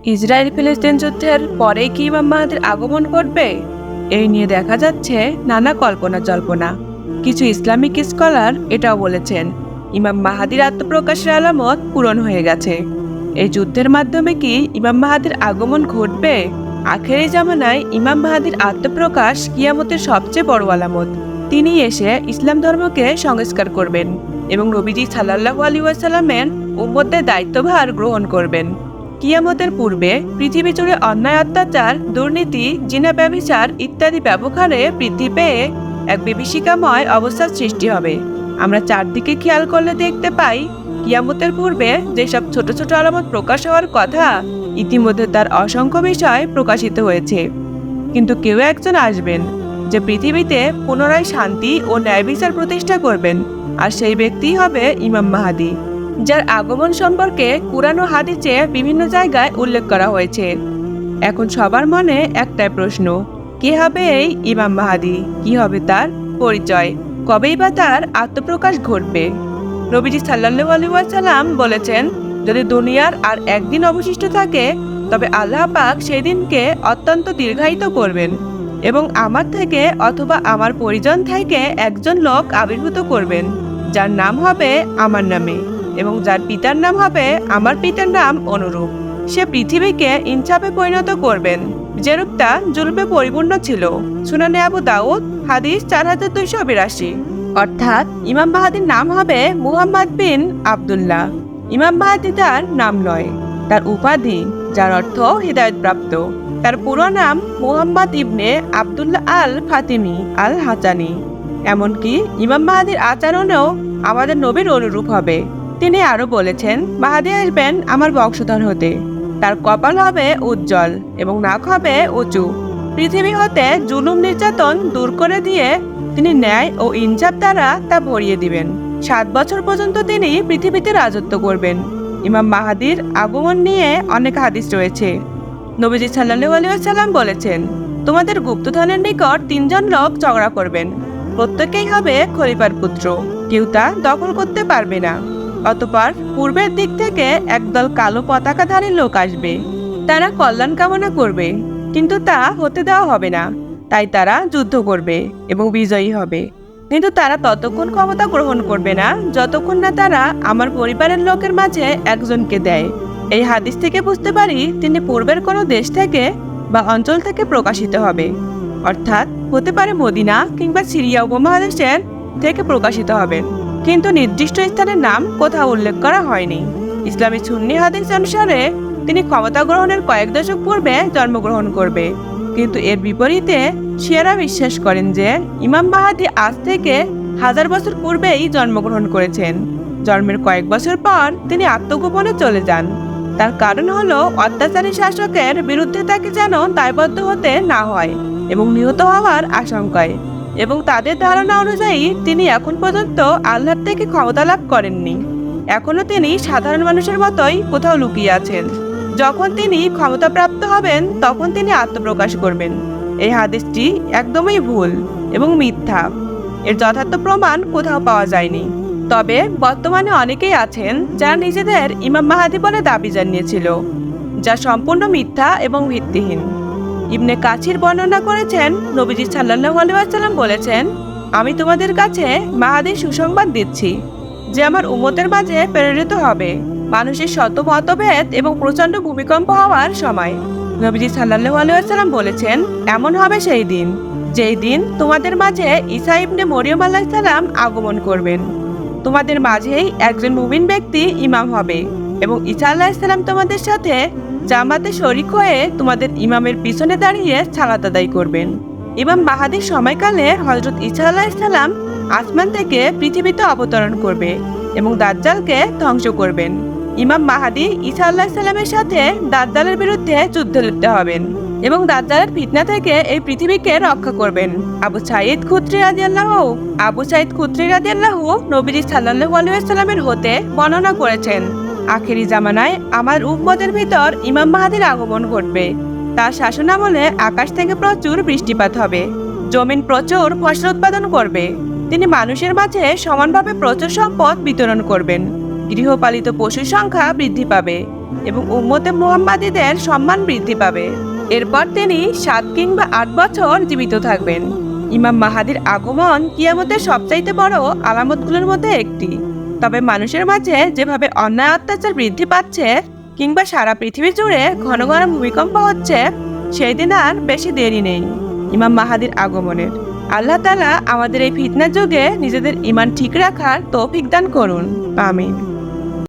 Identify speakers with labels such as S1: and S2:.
S1: Israel ফিলিস্তিন যুদ্ধের পরেই কি ইমাম মাহাদির আগমন ঘটবে? এই নিয়ে দেখা যাচ্ছে নানা কল্পনা জল্পনা। কিছু ইসলামিক স্কলার এটাও বলেছেন ইমাম মাহাদির আত্মপ্রকাশের আলামত পূরণ হয়ে গেছে। এই যুদ্ধের মাধ্যমে কি ইমাম মাহাদির আগমন ঘটবে? আখেরি জামানায় ইমাম মাহাদির আত্মপ্রকাশ কিয়ামতের সবচেয়ে বড় আলামত। তিনি এসে ইসলাম ধর্মকে সংস্কার করবেন এবং নবীজি সাল্লাল্লাহু আলাইহি ওয়াসাল্লামের উম্মতের দায়িত্বভার গ্রহণ করবেন। কিয়ামতের পূর্বে পৃথিবী জুড়ে অন্যায়, অত্যাচার, দুর্নীতি, জিনা, ব্যভিচার ইত্যাদি ব্যবহারে বৃদ্ধি পেয়ে এক বিভীষিকাময় অবস্থার সৃষ্টি হবে। আমরা চারদিকে খেয়াল করলে দেখতে পাই কিয়ামতের পূর্বে যেসব ছোট ছোট আলামত প্রকাশ হওয়ার কথা, ইতিমধ্যে তার অসংখ্য বিষয় প্রকাশিত হয়েছে। কিন্তু কেউ একজন আসবেন যে পৃথিবীতে পুনরায় শান্তি ও ন্যায় বিচার প্রতিষ্ঠা করবেন, আর সেই ব্যক্তিই হবে ইমাম মাহাদি, যার আগমন সম্পর্কে কুরআন ও হাদিসে বিভিন্ন জায়গায় উল্লেখ করা হয়েছে। এখন সবার মনে একটাই প্রশ্ন, কে হবে এই ইমাম মাহাদি? কি হবে তার পরিচয়? কবেই বা তার আত্মপ্রকাশ ঘটবে? নবীজি সাল্লাল্লাহু আলাইহি ওয়াসাল্লাম বলেছেন, যদি দুনিয়ার আর একদিন অবশিষ্ট থাকে তবে আল্লাহ পাক সেই দিনকে অত্যন্ত দীর্ঘায়িত করবেন এবং আমার থেকে অথবা আমার পরিজন থেকে একজন লোক আবির্ভূত করবেন, যার নাম হবে আমার নামে এবং যার পিতার নাম হবে আমার পিতার নাম অনুরূপ। সে পৃথিবীকে ইনসাফে পরিণত করবেন, যেরূপটা জুলুমে পরিপূর্ণ ছিল। সুনানে আবু দাউদ, হাদিস 4282। অর্থাৎ ইমাম মাহাদির নাম হবে মুহাম্মদ বিন আব্দুল্লাহ। ইমাম মাহাদি তার নাম নয়, তার উপাধি, যার অর্থ হিদায়ত প্রাপ্ত। তার পুরো নাম মুহাম্মদ ইবনে আব্দুল্লাহ আল ফাতিমি আল হাসানি। এমনকি ইমাম মাহাদির আচরণেও আমাদের নবীর অনুরূপ হবে। তিনি আরো বলেছেন, মাহাদি আসবেন আমার বংশধর হতে। তার কপাল হবে উজ্জ্বল এবং নাক হবে উঁচু। পৃথিবী হতে জুলুম নির্যাতন দূর করে দিয়ে তিনি ন্যায় ও ইনসাফ দ্বারা তা ভরিয়ে দিবেন। 7 বছর পর্যন্ত তিনি পৃথিবীতে রাজত্ব করবেন। ইমাম মাহাদির আগমন নিয়ে অনেক হাদিস রয়েছে। নবীজি সাল্লাল্লাহু আলাইহি ওয়াসাল্লাম বলেছেন, তোমাদের গুপ্তধনের নিকট 3 জন লোক ঝগড়া করবেন, প্রত্যেকেই হবে খলিফার পুত্র, কেউ তা দখল করতে পারবে না। অতঃপর পূর্বের দিক থেকে একদল কালো পতাকাধারী লোক আসবে, তারা কল্যাণ কামনা করবে, কিন্তু তা হতে দেওয়া হবে না। তাই তারা যুদ্ধ করবে এবং বিজয়ী হবে, কিন্তু তারা ততক্ষণ ক্ষমতা গ্রহণ করবে না যতক্ষণ না তারা আমার পরিবারের লোকের মাঝে একজনকে দেয়। এই হাদিস থেকে বুঝতে পারি তিনি পূর্বের কোনো দেশ থেকে বা অঞ্চল থেকে প্রকাশিত হবে, অর্থাৎ হতে পারে মদিনা কিংবা সিরিয়া উপমহাদেশের থেকে প্রকাশিত হবেন, কিন্তু নির্দিষ্ট স্থানের নাম কোথাও উল্লেখ করা হয়নি। ইসলামী সুন্নি হাদিস অনুসারে তিনি ক্ষমতা গ্রহণের কয়েক দশক পূর্বে জন্মগ্রহণ করবে, কিন্তু এর বিপরীতে শিয়ারা বিশ্বাস করেন যে ইমাম মাহাদি আজ থেকে 1000 বছর পূর্বেই জন্মগ্রহণ করেছেন। জন্মের কয়েক বছর পর তিনি আত্মগোপনে চলে যান। তার কারণ হলো অত্যাচারী শাসকের বিরুদ্ধে তাকে যেন দায়বদ্ধ হতে না হয় এবং নিহত হওয়ার আশঙ্কায়, এবং তাদের ধারণা অনুযায়ী তিনি এখন পর্যন্ত আল্লাহর থেকে ক্ষমতা লাভ করেননি। এখনো তিনি সাধারণ মানুষের মতোই কোথাও লুকিয়ে আছেন। যখন তিনি ক্ষমতাপ্রাপ্ত হবেন তখন তিনি আত্মপ্রকাশ করবেন। এই হাদিসটি একদমই ভুল এবং মিথ্যা। এর যথার্থ প্রমাণ কোথাও পাওয়া যায়নি। তবে বর্তমানে অনেকেই আছেন যারা নিজেদের ইমাম মাহাদি বলে দাবি জানিয়েছিল, যা সম্পূর্ণ মিথ্যা এবং ভিত্তিহীন। ইবনে কাসির বর্ণনা করেছেন, নবীজি সাল্লাল্লাহু আলাইহি ওয়াসাল্লাম বলেছেন, আমি তোমাদের কাছে মাহাদির সুসংবাদ দিচ্ছি, যে আমার উম্মতের মাঝে প্রেরিত হবে মানুষের শত মতভেদ এবং প্রচন্ড ভূমিকম্প হওয়ার সময়। নবীজি সাল্লাল্লাহু আলাইহি ওয়াসাল্লাম বলেছেন, এমন হবে সেই দিন, যেই দিন তোমাদের মাঝে ঈসা ইবনে মরিয়ম আলাইহিস সালাম আগমন করবেন। তোমাদের মাঝেই একজন মুমিন ব্যক্তি ইমাম হবে এবং ঈসা আলাইহিস সালাম তোমাদের সাথে জামাতে শরীক হয়ে তোমাদের ইমামের পিছনে দাঁড়িয়ে সালাত আদায় করবেন। ইমাম মাহাদির সময়কালে হযরত ঈসা আলাইহিস সালাম আসমান থেকে পৃথিবীতে অবতরণ করবে এবং দাজ্জালকে ধ্বংস করবেন। ইমাম মাহাদি ঈসা আলাইহিস সালামের সাথে দাজ্জালের বিরুদ্ধে যুদ্ধে লিপ্ত হবেন এবং দাজ্জালের ফিতনা থেকে এই পৃথিবীকে রক্ষা করবেন। আবু সাঈদ খুদরি রাদিয়াল্লাহু নবীজি সাল্লাল্লাহু আলাইহি ওয়াসাল্লামের হতে বর্ণনা করেছেন, আখেরি জামানায় আমার উম্মতের ভিতর ইমাম মাহাদির আগমন ঘটবে। তার শাসনামলে আকাশ থেকে প্রচুর বৃষ্টিপাত হবে, জমিন প্রচুর ফসল উৎপাদন করবে। তিনি মানুষের মাঝে সমানভাবে প্রচুর সম্পদ বিতরণ করবেন। গৃহপালিত পশুর সংখ্যা বৃদ্ধি পাবে এবং উম্মতে মুহাম্মাদীদের সম্মান বৃদ্ধি পাবে। এরপর তিনি 7 কিংবা 8 বছর জীবিত থাকবেন। ইমাম মাহাদির আগমন কিয়ামতের সবচাইতে বড় আলামতগুলোর মধ্যে একটি। তবে মানুষের মাঝে যেভাবে অন্যায় অত্যাচার বৃদ্ধি পাচ্ছে কিংবা সারা পৃথিবী জুড়ে ঘন ঘন ভূমিকম্প হচ্ছে, সেই দিন আর বেশি দেরি নেই ইমাম মাহাদির আগমনের। আল্লাহ তাআলা আমাদের এই ফিতনার যুগে নিজেদের ঈমান ঠিক রাখার তৌফিক দান করুন। আমিন।